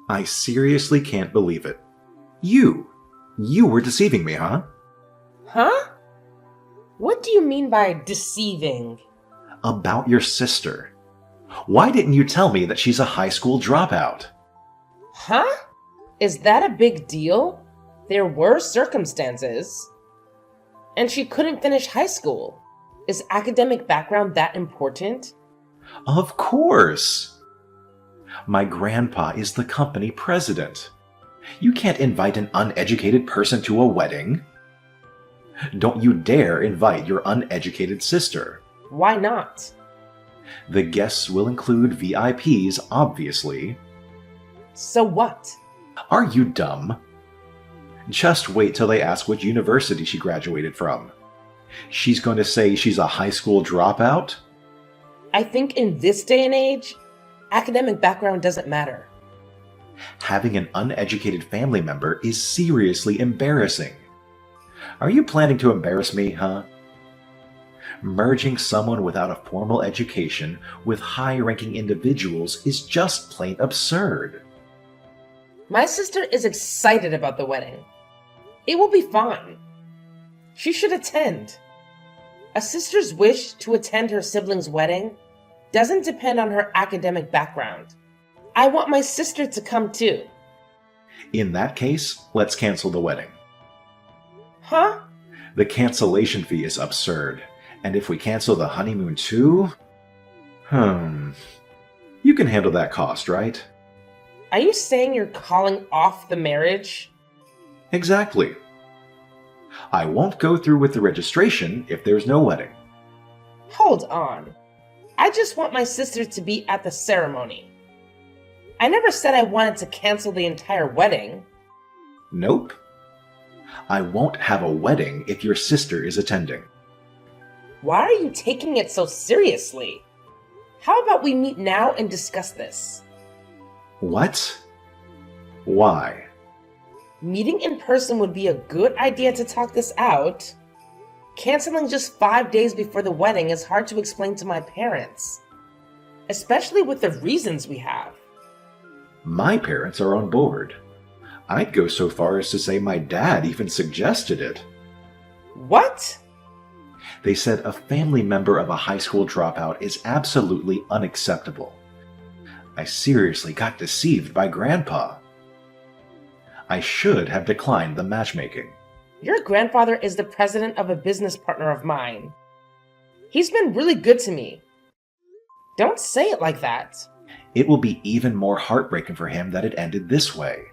I seriously can't believe it. You! You were deceiving me, huh? Huh? What do you mean by deceiving? About your sister. Why didn't you tell me that she's a high school dropout? Huh? Is that a big deal? There were circumstances. And she couldn't finish high school. Is academic background that important? Of course! My grandpa is the company president. You can't invite an uneducated person to a wedding. Don't you dare invite your uneducated sister. Why not? The guests will include VIPs, obviously. So what? Are you dumb? Just wait till they ask which university she graduated from. She's going to say she's a high school dropout? I think in this day and age, academic background doesn't matter. Having an uneducated family member is seriously embarrassing. Are you planning to embarrass me, huh? Merging someone without a formal education with high-ranking individuals is just plain absurd. My sister is excited about the wedding. It will be fun. She should attend. A sister's wish to attend her sibling's wedding doesn't depend on her academic background. I want my sister to come too. In that case, let's cancel the wedding. Huh? The cancellation fee is absurd, and if we cancel the honeymoon too... You can handle that cost, right? Are you saying you're calling off the marriage? Exactly. I won't go through with the registration if there's no wedding. Hold on. I just want my sister to be at the ceremony. I never said I wanted to cancel the entire wedding. Nope. I won't have a wedding if your sister is attending. Why are you taking it so seriously? How about we meet now and discuss this? What? Why? Meeting in person would be a good idea to talk this out. Canceling just 5 days before the wedding is hard to explain to my parents, especially with the reasons we have. My parents are on board. I'd go so far as to say my dad even suggested it. What? They said a family member of a high school dropout is absolutely unacceptable. I seriously got deceived by Grandpa. I should have declined the matchmaking. Your grandfather is the president of a business partner of mine. He's been really good to me. Don't say it like that. It will be even more heartbreaking for him that it ended this way.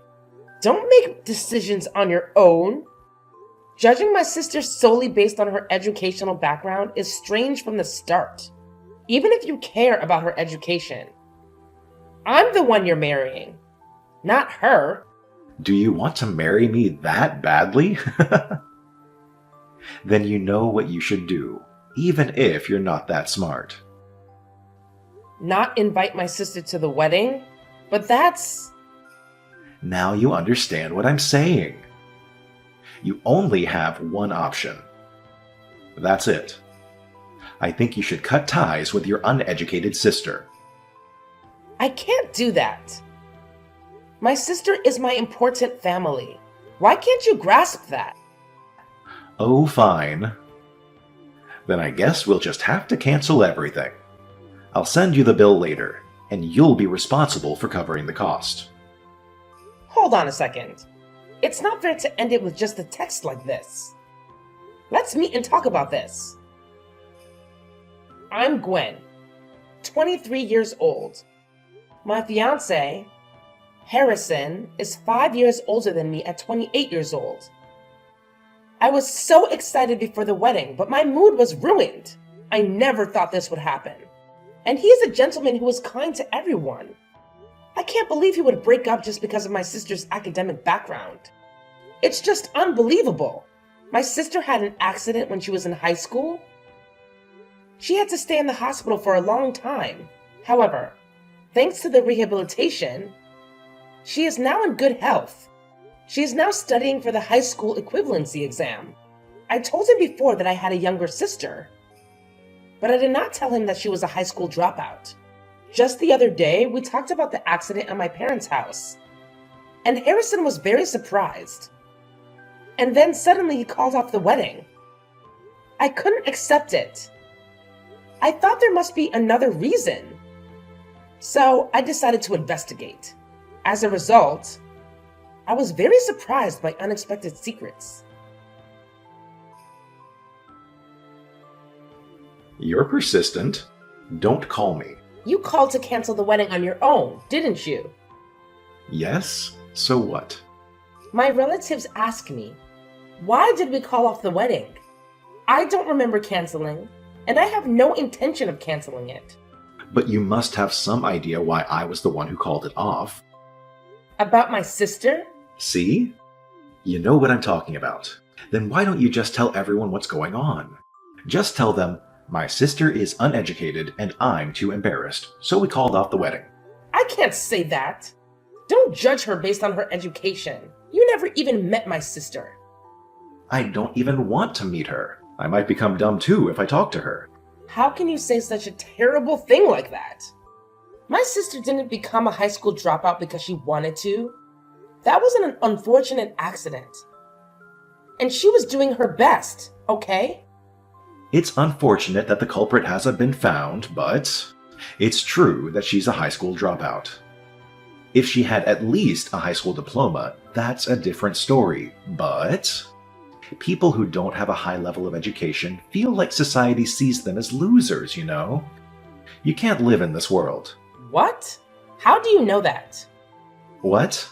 Don't make decisions on your own. Judging my sister solely based on her educational background is strange from the start, even if you care about her education. I'm the one you're marrying, not her. Do you want to marry me that badly? Then you know what you should do, even if you're not that smart. Not invite my sister to the wedding? But that's... Now you understand what I'm saying. You only have one option. That's it. I think you should cut ties with your uneducated sister. I can't do that. My sister is my important family. Why can't you grasp that? Oh, fine. Then I guess we'll just have to cancel everything. I'll send you the bill later, and you'll be responsible for covering the cost. Hold on a second. It's not fair to end it with just a text like this. Let's meet and talk about this. I'm Gwen, 23 years old. My fiance, Harrison, is 5 years older than me at 28 years old. I was so excited before the wedding, but my mood was ruined. I never thought this would happen. And he is a gentleman who is kind to everyone. I can't believe he would break up just because of my sister's academic background. It's just unbelievable. My sister had an accident when she was in high school. She had to stay in the hospital for a long time. However, thanks to the rehabilitation, she is now in good health. She is now studying for the high school equivalency exam. I told him before that I had a younger sister, but I did not tell him that she was a high school dropout. Just the other day, we talked about the accident at my parents' house. I told him before that I had a younger sister, but I did not tell him that she was a high school dropout. Just the other day, we talked about the accident at my parents' house. And Harrison was very surprised. And then suddenly he called off the wedding. I couldn't accept it. I thought there must be another reason. So I decided to investigate. As a result, I was very surprised by unexpected secrets. You're persistent. Don't call me. You called to cancel the wedding on your own, didn't you? Yes? So what? My relatives asked me, why did we call off the wedding? I don't remember canceling, and I have no intention of canceling it. But you must have some idea why I was the one who called it off. About my sister? See? You know what I'm talking about. Then why don't you just tell everyone what's going on? Just tell them, my sister is uneducated and I'm too embarrassed, so we called off the wedding. I can't say that. Don't judge her based on her education. You never even met my sister. I don't even want to meet her. I might become dumb too if I talk to her. How can you say such a terrible thing like that? My sister didn't become a high school dropout because she wanted to. That was an unfortunate accident. And she was doing her best, okay? It's unfortunate that the culprit hasn't been found, but it's true that she's a high school dropout. If she had at least a high school diploma, that's a different story, but people who don't have a high level of education feel like society sees them as losers, you know? You can't live in this world. What? How do you know that? What?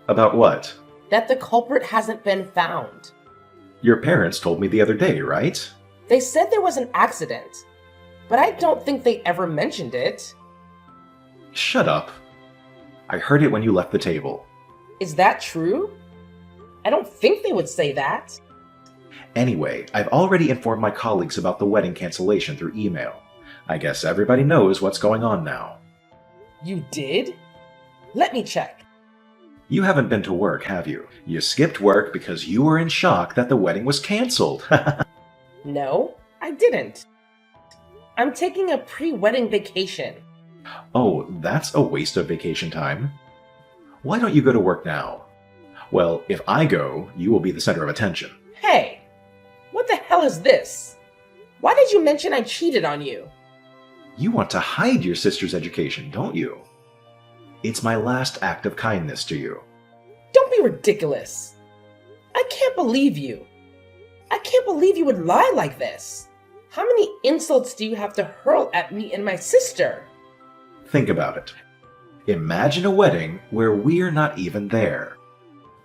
About what? That the culprit hasn't been found. Your parents told me the other day, right? They said there was an accident, but I don't think they ever mentioned it. Shut up. I heard it when you left the table. Is that true? I don't think they would say that. Anyway, I've already informed my colleagues about the wedding cancellation through email. I guess everybody knows what's going on now. You did? Let me check. You haven't been to work, have you? You skipped work because you were in shock that the wedding was canceled. No, I didn't. I'm taking a pre-wedding vacation. Oh, that's a waste of vacation time. Why don't you go to work now? Well, if I go, you will be the center of attention. Hey, what the hell is this? Why did you mention I cheated on you? You want to hide your sister's education, don't you? It's my last act of kindness to you. Don't be ridiculous. I can't believe you. I can't believe you would lie like this. How many insults do you have to hurl at me and my sister? Think about it. Imagine a wedding where we're not even there.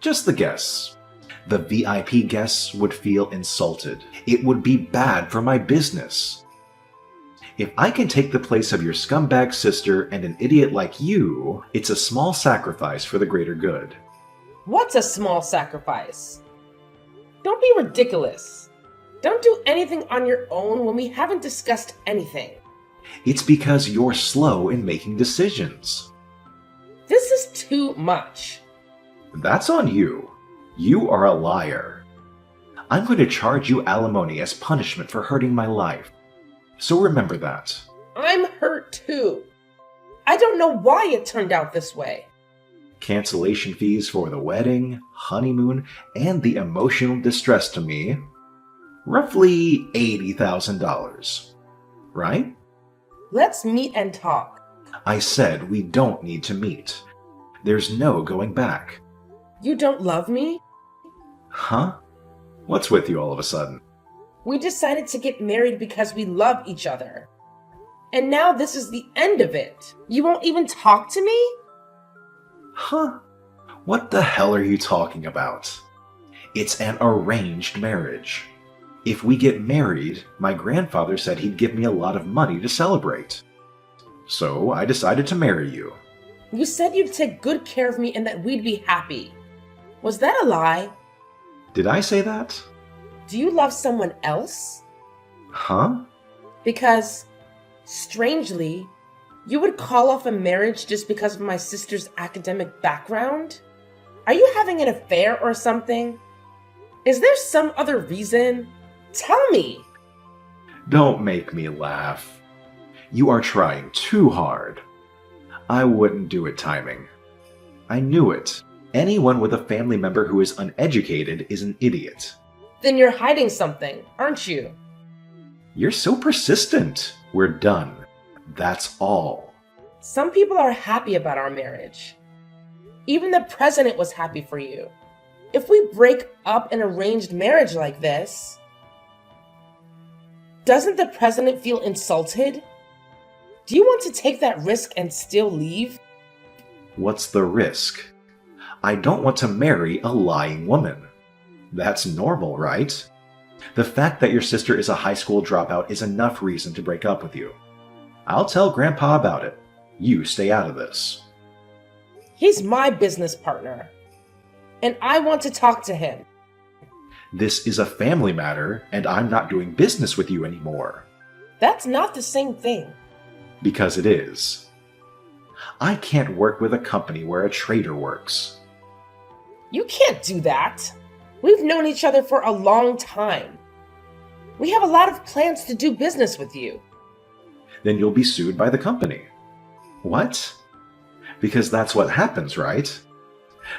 Just the guests. The VIP guests would feel insulted. It would be bad for my business. If I can take the place of your scumbag sister and an idiot like you, it's a small sacrifice for the greater good. What's a small sacrifice? Don't be ridiculous. Don't do anything on your own when we haven't discussed anything. It's because you're slow in making decisions. This is too much. That's on you. You are a liar. I'm going to charge you alimony as punishment for hurting my life. So remember that. I'm hurt too. I don't know why it turned out this way. Cancellation fees for the wedding, honeymoon, and the emotional distress to me. Roughly $80,000. Right? Let's meet and talk. I said we don't need to meet. There's no going back. You don't love me? Huh? What's with you all of a sudden? We decided to get married because we love each other. And now this is the end of it. You won't even talk to me? Huh? What the hell are you talking about? It's an arranged marriage. If we get married, my grandfather said he'd give me a lot of money to celebrate. So I decided to marry you. You said you'd take good care of me and that we'd be happy. Was that a lie? Did I say that? Do you love someone else? Huh? Because, strangely, you would call off a marriage just because of my sister's academic background? Are you having an affair or something? Is there some other reason? Tell me! Don't make me laugh. You are trying too hard. I wouldn't do it timing. I knew it. Anyone with a family member who is uneducated is an idiot. Then you're hiding something, aren't you? You're so persistent. We're done. That's all. Some people are happy about our marriage. Even the president was happy for you. If we break up an arranged marriage like this, doesn't the president feel insulted? Do you want to take that risk and still leave? What's the risk? I don't want to marry a lying woman. That's normal, right? The fact that your sister is a high school dropout is enough reason to break up with you. I'll tell Grandpa about it. You stay out of this. He's my business partner, and I want to talk to him. This is a family matter, and I'm not doing business with you anymore. That's not the same thing. Because it is. I can't work with a company where a traitor works. You can't do that. We've known each other for a long time. We have a lot of plans to do business with you. Then you'll be sued by the company. What? Because that's what happens, right?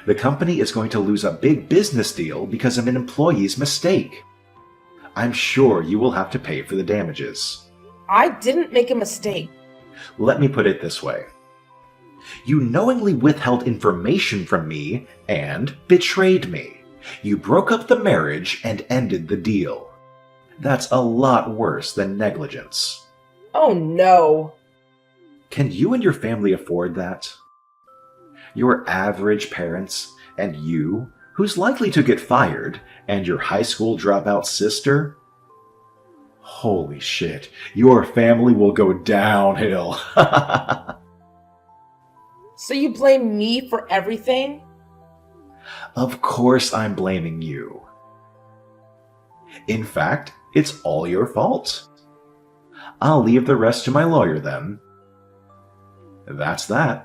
The company is going to lose a big business deal because of an employee's mistake. I'm sure you will have to pay for the damages. I didn't make a mistake. Let me put it this way. You knowingly withheld information from me and betrayed me. You broke up the marriage and ended the deal. That's a lot worse than negligence. Oh no. Can you and your family afford that? Your average parents, and you, who's likely to get fired, and your high school dropout sister? Holy shit, your family will go downhill. So you blame me for everything? Of course I'm blaming you. In fact, it's all your fault. I'll leave the rest to my lawyer then. That's that.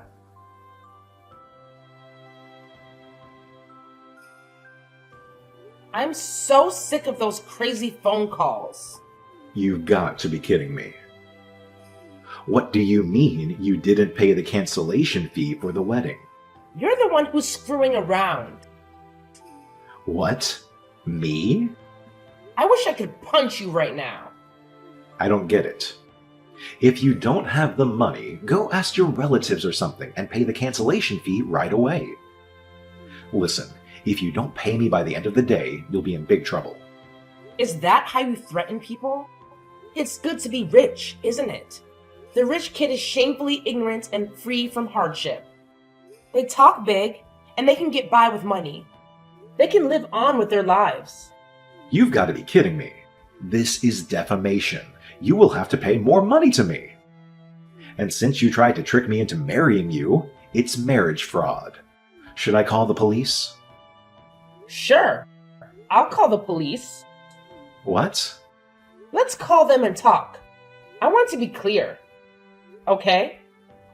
I'm so sick of those crazy phone calls. You've got to be kidding me. What do you mean you didn't pay the cancellation fee for the wedding? You're the one who's screwing around. What? Me? I wish I could punch you right now. I don't get it. If you don't have the money, go ask your relatives or something and pay the cancellation fee right away. Listen, if you don't pay me by the end of the day, you'll be in big trouble. Is that how you threaten people? It's good to be rich, isn't it? The rich kid is shamefully ignorant and free from hardship. They talk big, and they can get by with money. They can live on with their lives. You've got to be kidding me. This is defamation. You will have to pay more money to me. And since you tried to trick me into marrying you, it's marriage fraud. Should I call the police? Sure, I'll call the police. What? Let's call them and talk. I want to be clear. Okay?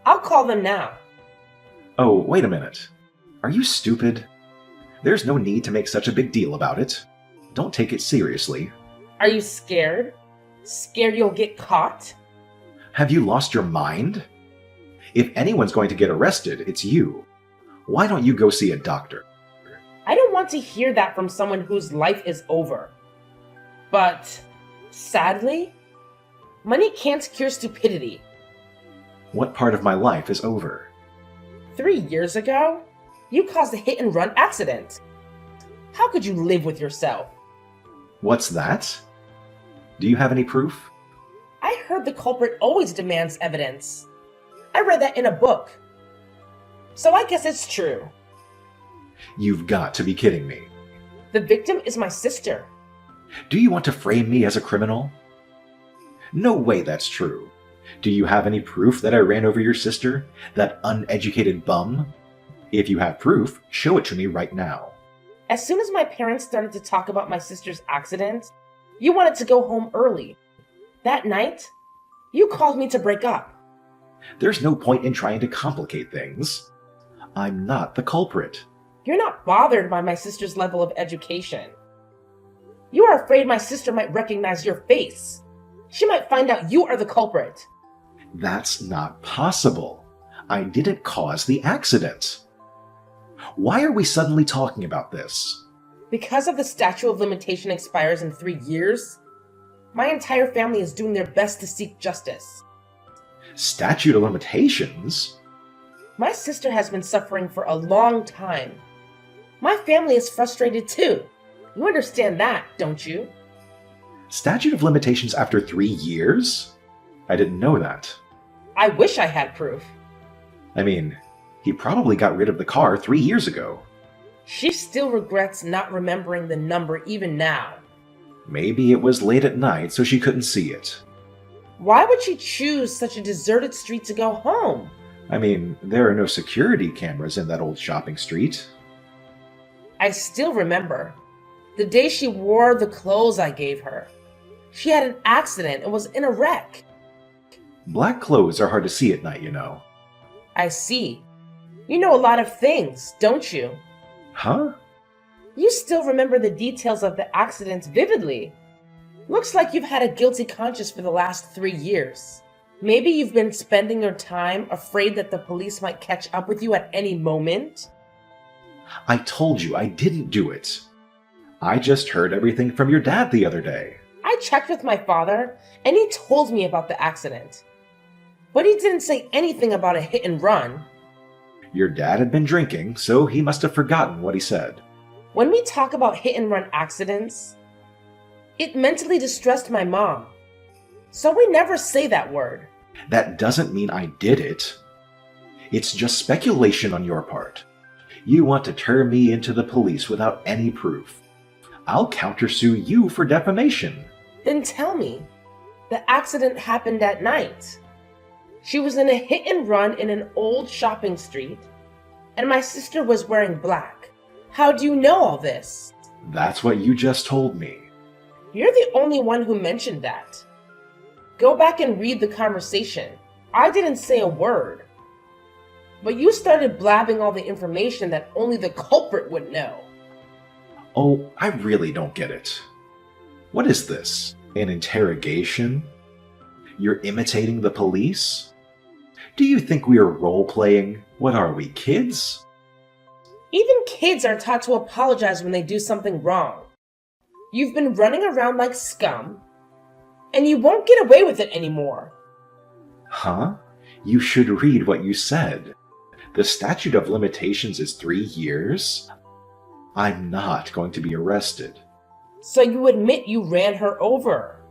I'll call them now. Oh, wait a minute. Are you stupid? There's no need to make such a big deal about it. Don't take it seriously. Are you scared? Scared you'll get caught? Have you lost your mind? If anyone's going to get arrested, it's you. Why don't you go see a doctor? I don't want to hear that from someone whose life is over. But, sadly, money can't cure stupidity. What part of my life is over? 3 years ago, you caused a hit-and-run accident. How could you live with yourself? What's that? Do you have any proof? I heard the culprit always demands evidence. I read that in a book. So I guess it's true. You've got to be kidding me. The victim is my sister. Do you want to frame me as a criminal? No way that's true. Do you have any proof that I ran over your sister? That uneducated bum? If you have proof, show it to me right now. As soon as my parents started to talk about my sister's accident, you wanted to go home early. That night, you called me to break up. There's no point in trying to complicate things. I'm not the culprit. You're not bothered by my sister's level of education. You are afraid my sister might recognize your face. She might find out you are the culprit. That's not possible. I didn't cause the accident. Why are we suddenly talking about this? Because of the statute of limitation expires in 3 years, my entire family is doing their best to seek justice. Statute of limitations? My sister has been suffering for a long time. My family is frustrated too. You understand that, don't you? Statute of limitations after 3 years? I didn't know that. I wish I had proof. I mean, he probably got rid of the car 3 years ago. She still regrets not remembering the number even now. Maybe it was late at night, so she couldn't see it. Why would she choose such a deserted street to go home? I mean, there are no security cameras in that old shopping street. I still remember the day she wore the clothes I gave her. She had an accident and was in a wreck. Black clothes are hard to see at night, you know. I see. You know a lot of things, don't you? Huh? You still remember the details of the accident vividly. Looks like you've had a guilty conscience for the last 3 years. Maybe you've been spending your time afraid that the police might catch up with you at any moment? I told you I didn't do it. I just heard everything from your dad the other day. I checked with my father, and he told me about the accident. But he didn't say anything about a hit and run. Your dad had been drinking, so he must have forgotten what he said. When we talk about hit and run accidents, it mentally distressed my mom. So we never say that word. That doesn't mean I did it. It's just speculation on your part. You want to turn me into the police without any proof. I'll countersue you for defamation. Then tell me, the accident happened at night. She was in a hit and run in an old shopping street, and my sister was wearing black. How do you know all this? That's what you just told me. You're the only one who mentioned that. Go back and read the conversation. I didn't say a word. But you started blabbing all the information that only the culprit would know. Oh, I really don't get it. What is this? An interrogation? You're imitating the police? Do you think we are role-playing? What are we, kids? Even kids are taught to apologize when they do something wrong. You've been running around like scum, and you won't get away with it anymore. Huh? You should read what you said. The statute of limitations is 3 years? I'm not going to be arrested. So you admit you ran her over.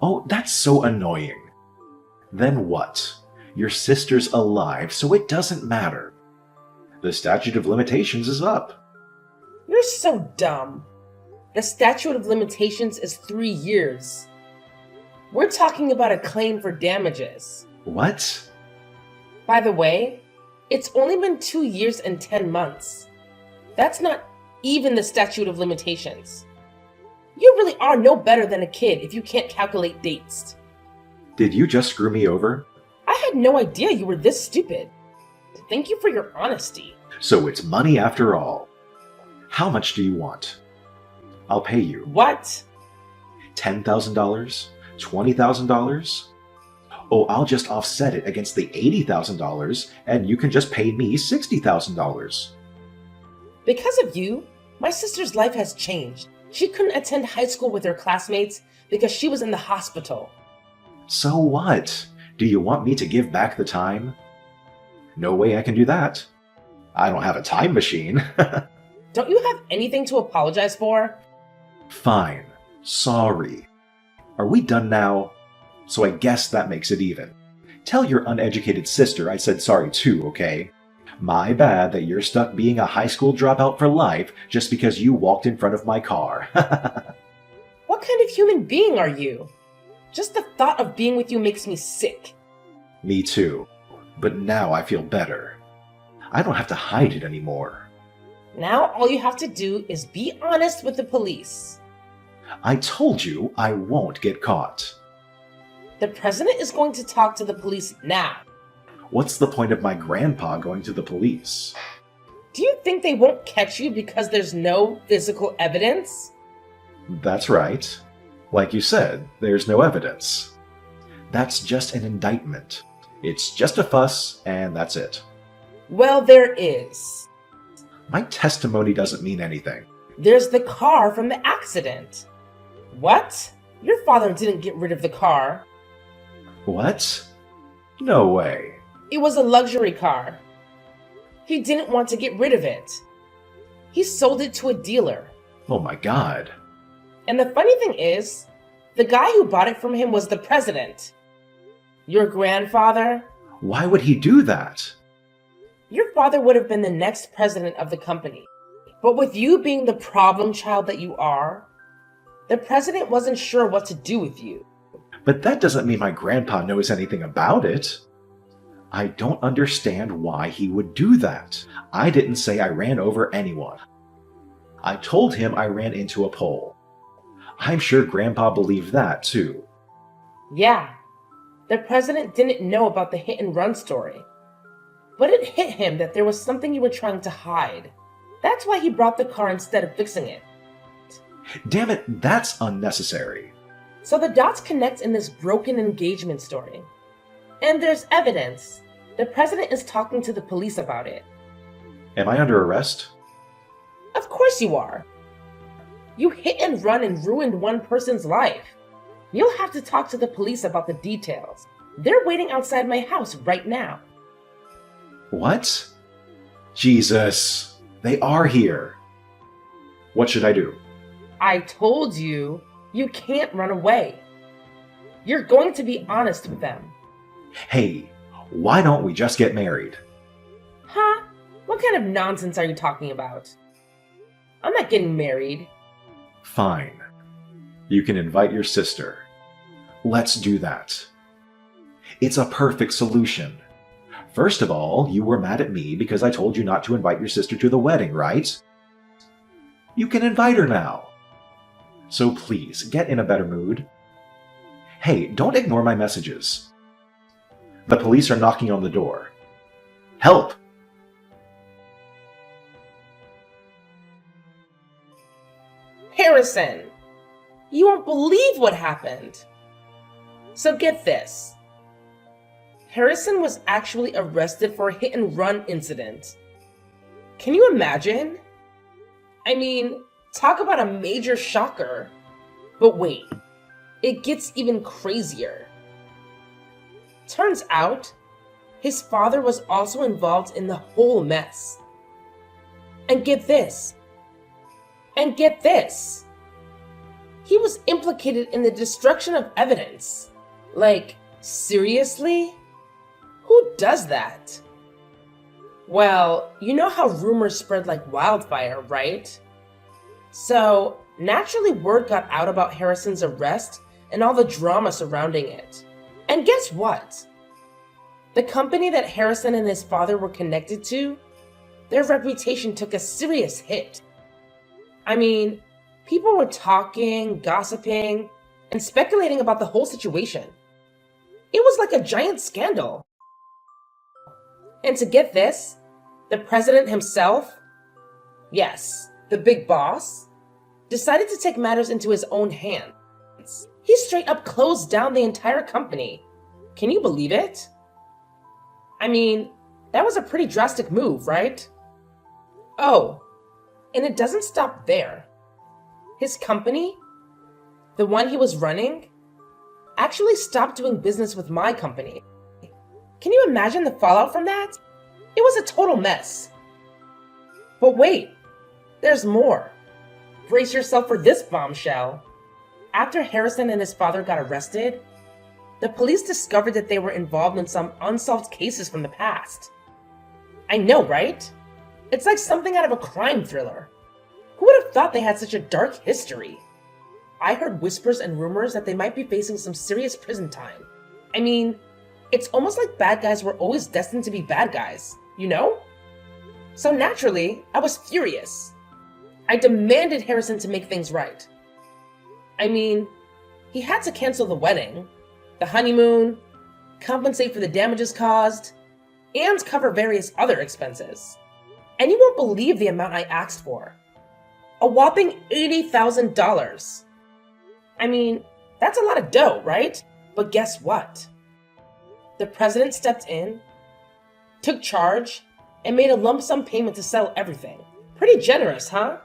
Oh, that's so annoying. Then what? Your sister's alive, so it doesn't matter. The statute of limitations is up. You're so dumb. The statute of limitations is 3 years. We're talking about a claim for damages. What? By the way, it's only been 2 years and 10 months. That's not even the statute of limitations. You really are no better than a kid if you can't calculate dates. Did you just screw me over? I had no idea you were this stupid. Thank you for your honesty. So it's money after all. How much do you want? I'll pay you. What? $10,000? $20,000? Oh, I'll just offset it against the $80,000 and you can just pay me $60,000. Because of you, my sister's life has changed. She couldn't attend high school with her classmates because she was in the hospital. So what? Do you want me to give back the time? No way I can do that. I don't have a time machine. Don't you have anything to apologize for? Fine. Sorry. Are we done now? So I guess that makes it even. Tell your uneducated sister I said sorry too, okay? My bad that you're stuck being a high school dropout for life just because you walked in front of my car. What kind of human being are you? Just the thought of being with you makes me sick. Me too. But now I feel better. I don't have to hide it anymore. Now all you have to do is be honest with the police. I told you I won't get caught. The president is going to talk to the police now. What's the point of my grandpa going to the police? Do you think they won't catch you because there's no physical evidence? That's right. Like you said, there's no evidence. That's just an indictment. It's just a fuss, and that's it. Well, there is. My testimony doesn't mean anything. There's the car from the accident. What? Your father didn't get rid of the car. What? No way. It was a luxury car. He didn't want to get rid of it. He sold it to a dealer. Oh my God. And the funny thing is, the guy who bought it from him was the president. Your grandfather? Why would he do that? Your father would have been the next president of the company. But with you being the problem child that you are, the president wasn't sure what to do with you. But that doesn't mean my grandpa knows anything about it. I don't understand why he would do that. I didn't say I ran over anyone. I told him I ran into a pole. I'm sure Grandpa believed that too. Yeah, the president didn't know about the hit and run story. But it hit him that there was something you were trying to hide. That's why he brought the car instead of fixing it. Damn it, that's unnecessary. So the dots connect in this broken engagement story. And there's evidence. The president is talking to the police about it. Am I under arrest? Of course you are. You hit and run and ruined one person's life. You'll have to talk to the police about the details. They're waiting outside my house right now. What? Jesus, they are here. What should I do? I told you, you can't run away. You're going to be honest with them. Hey, why don't we just get married? Huh? What kind of nonsense are you talking about? I'm not getting married. Fine. You can invite your sister. Let's do that. It's a perfect solution. First of all, you were mad at me because I told you not to invite your sister to the wedding, right? You can invite her now. So please, get in a better mood. Hey, don't ignore my messages. The police are knocking on the door. Help! Harrison, you won't believe what happened. So get this. Harrison was actually arrested for a hit and run incident. Can you imagine? I mean, talk about a major shocker. But wait, it gets even crazier. Turns out, his father was also involved in the whole mess. And get this. And get this. He was implicated in the destruction of evidence. Like, seriously? Who does that? Well, you know how rumors spread like wildfire, right? So, naturally word got out about Harrison's arrest and all the drama surrounding it. And guess what? The company that Harrison and his father were connected to, their reputation took a serious hit. I mean, people were talking, gossiping, and speculating about the whole situation. It was like a giant scandal. And to get this, the president himself, yes, the big boss, decided to take matters into his own hands. He straight up closed down the entire company. Can you believe it? I mean, that was a pretty drastic move, right? Oh, and it doesn't stop there. His company, the one he was running, actually stopped doing business with my company. Can you imagine the fallout from that? It was a total mess. But wait, there's more. Brace yourself for this bombshell. After Harrison and his father got arrested, the police discovered that they were involved in some unsolved cases from the past. I know, right? It's like something out of a crime thriller. Who would have thought they had such a dark history? I heard whispers and rumors that they might be facing some serious prison time. I mean, it's almost like bad guys were always destined to be bad guys, you know? So naturally, I was furious. I demanded Harrison to make things right. I mean, he had to cancel the wedding, the honeymoon, compensate for the damages caused, and cover various other expenses. And you won't believe the amount I asked for. A whopping $80,000. I mean, that's a lot of dough, right? But guess what? The president stepped in, took charge, and made a lump sum payment to settle everything. Pretty generous, huh?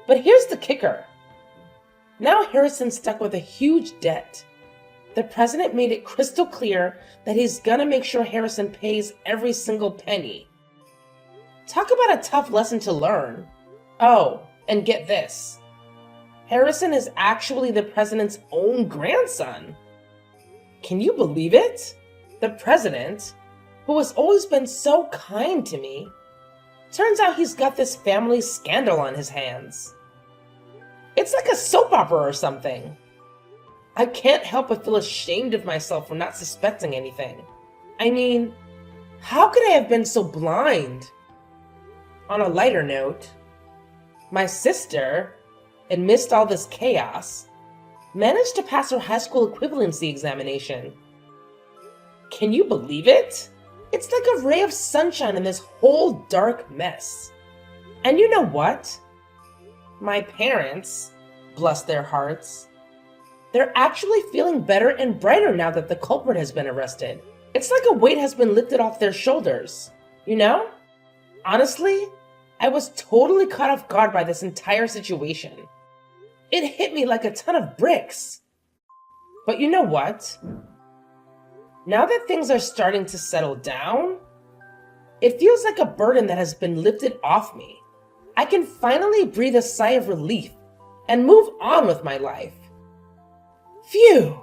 But here's the kicker. Now Harrison's stuck with a huge debt. The president made it crystal clear that he's gonna make sure Harrison pays every single penny. Talk about a tough lesson to learn. Oh, and get this. Harrison is actually the president's own grandson. Can you believe it? The president, who has always been so kind to me, turns out he's got this family scandal on his hands. It's like a soap opera or something. I can't help but feel ashamed of myself for not suspecting anything. I mean, how could I have been so blind? On a lighter note, my sister, amidst all this chaos, managed to pass her high school equivalency examination. Can you believe it? It's like a ray of sunshine in this whole dark mess. And you know what? My parents, bless their hearts, they're actually feeling better and brighter now that the culprit has been arrested. It's like a weight has been lifted off their shoulders, you know? Honestly, I was totally caught off guard by this entire situation. It hit me like a ton of bricks. But you know what? Now that things are starting to settle down, it feels like a burden that has been lifted off me. I can finally breathe a sigh of relief and move on with my life. Phew!